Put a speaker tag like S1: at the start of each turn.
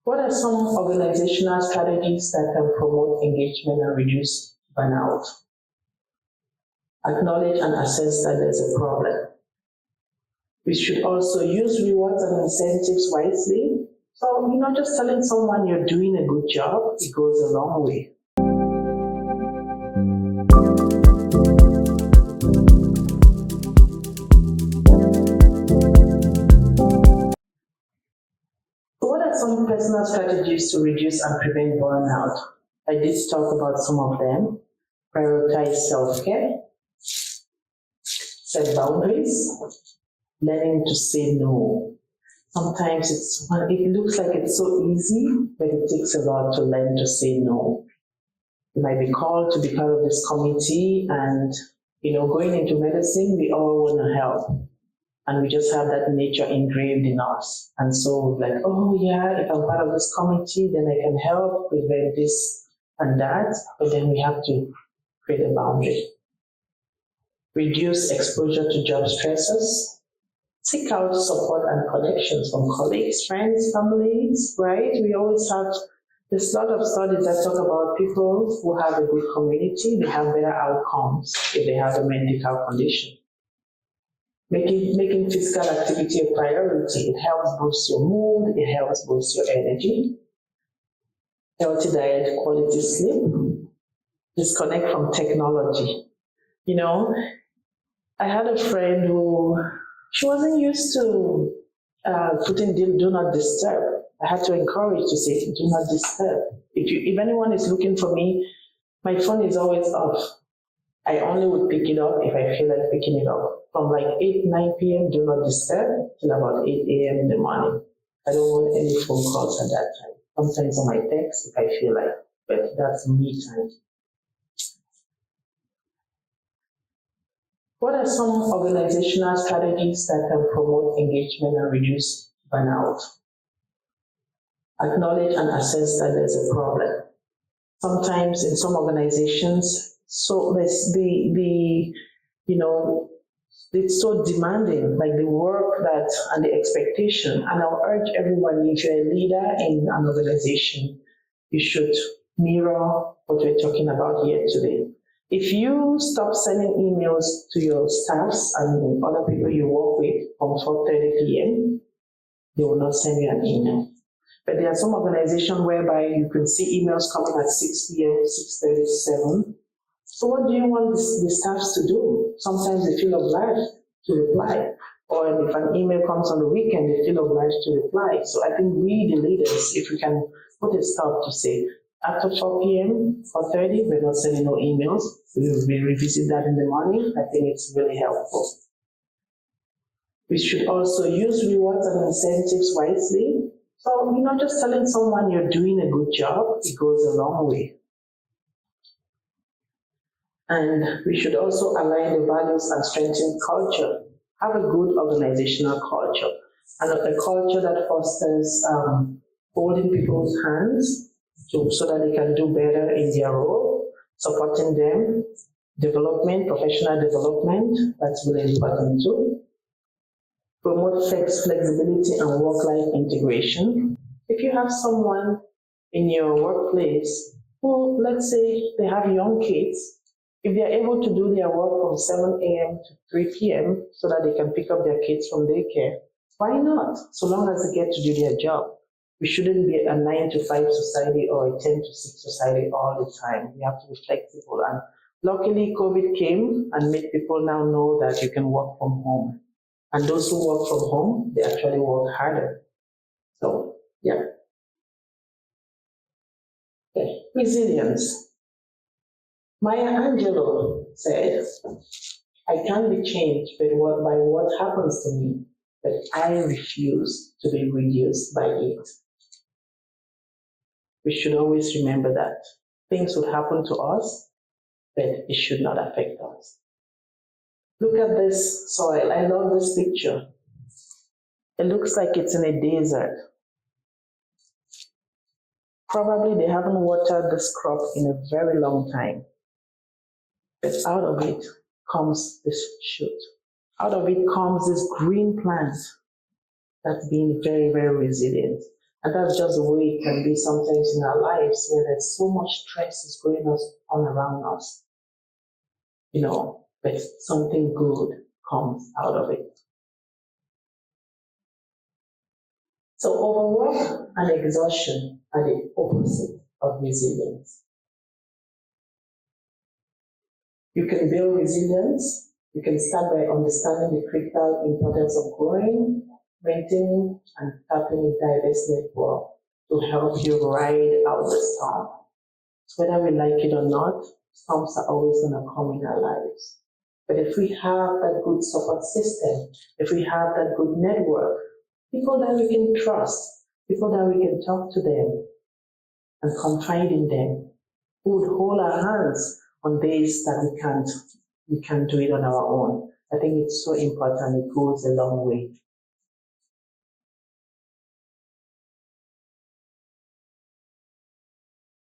S1: What are some organizational strategies that can promote engagement and reduce burnout? Acknowledge and assess that there's a problem. We should also use rewards and incentives wisely. So, just telling someone you're doing a good job, it goes a long way. What are some personal strategies to reduce and prevent burnout? I did talk about some of them. Prioritize self-care, set boundaries, learning to say no. Sometimes it looks like it's so easy, but it takes a lot to learn to say no. You might be called to be part of this committee, and going into medicine, we all want to help. And we just have that nature engraved in us. And so like, oh yeah, if I'm part of this committee, then I can help prevent this and that. But then we have to create a boundary. Reduce exposure to job stresses. Seek out support and connections from colleagues, friends, families, right? We always have, there's a lot of studies that talk about people who have a good community, they have better outcomes if they have a medical condition. Making physical activity a priority, it helps boost your mood, it helps boost your energy. Healthy diet, quality sleep. Disconnect from technology. I had a friend who, she wasn't used to putting do not disturb. I had to encourage to say, do not disturb. If anyone is looking for me, my phone is always off. I only would pick it up if I feel like picking it up. From like 8, 9 p.m., do not disturb, till about 8 a.m. in the morning. I don't want any phone calls at that time. Sometimes on my text if I feel like, but that's me time. What are some organizational strategies that can promote engagement and reduce burnout? Acknowledge and assess that there's a problem. Sometimes in some organizations, so there's it's so demanding, like the work and the expectation. And I'll urge everyone, if you're a leader in an organization, you should mirror what we're talking about here today. If you stop sending emails to your staffs and other people you work with from 4:30 p.m., they will not send you an email. But there are some organizations whereby you can see emails coming at 6 p.m., 6:30, 7. So what do you want the staffs to do? Sometimes they feel obliged to reply. Or if an email comes on the weekend, they feel obliged to reply. So I think we, the leaders, if we can put a stop to say, after 4 p.m., 4:30, we're not sending no emails. We'll revisit that in the morning. I think it's really helpful. We should also use rewards and incentives wisely. So, just telling someone you're doing a good job, it goes a long way. And we should also align the values and strengthen culture. Have a good organizational culture, and a culture that fosters holding people's hands so that they can do better in their role, supporting them, professional development, that's really important too. Promote flexibility and work-life integration. If you have someone in your workplace who, let's say, they have young kids, if they're able to do their work from 7 a.m. to 3 p.m. so that they can pick up their kids from daycare, why not? So long as they get to do their job. We shouldn't be a 9 to 5 society or a 10 to 6 society all the time. We have to be flexible. And luckily, COVID came and made people now know that you can work from home. And those who work from home, they actually work harder. So, yeah. Okay. Resilience. Maya Angelou said, I can be changed by what happens to me, but I refuse to be reduced by it. We should always remember that. Things would happen to us, but it should not affect us. Look at this soil. I love this picture. It looks like it's in a desert. Probably they haven't watered this crop in a very long time. But out of it comes this shoot. Out of it comes this green plant that's being very, very resilient. And that's just the way it can be sometimes in our lives where there's so much stress is going on around us, but something good comes out of it. So overwork and exhaustion are the opposite of resilience. You can build resilience. You can start by understanding the critical importance of growing, maintaining, and tapping a diverse network to help you ride out the storm. So whether we like it or not, storms are always going to come in our lives. But if we have that good support system, if we have that good network, people that we can trust, people that we can talk to them and confide in them, who would hold our hands on days that we can't do it on our own. I think it's so important. It goes a long way.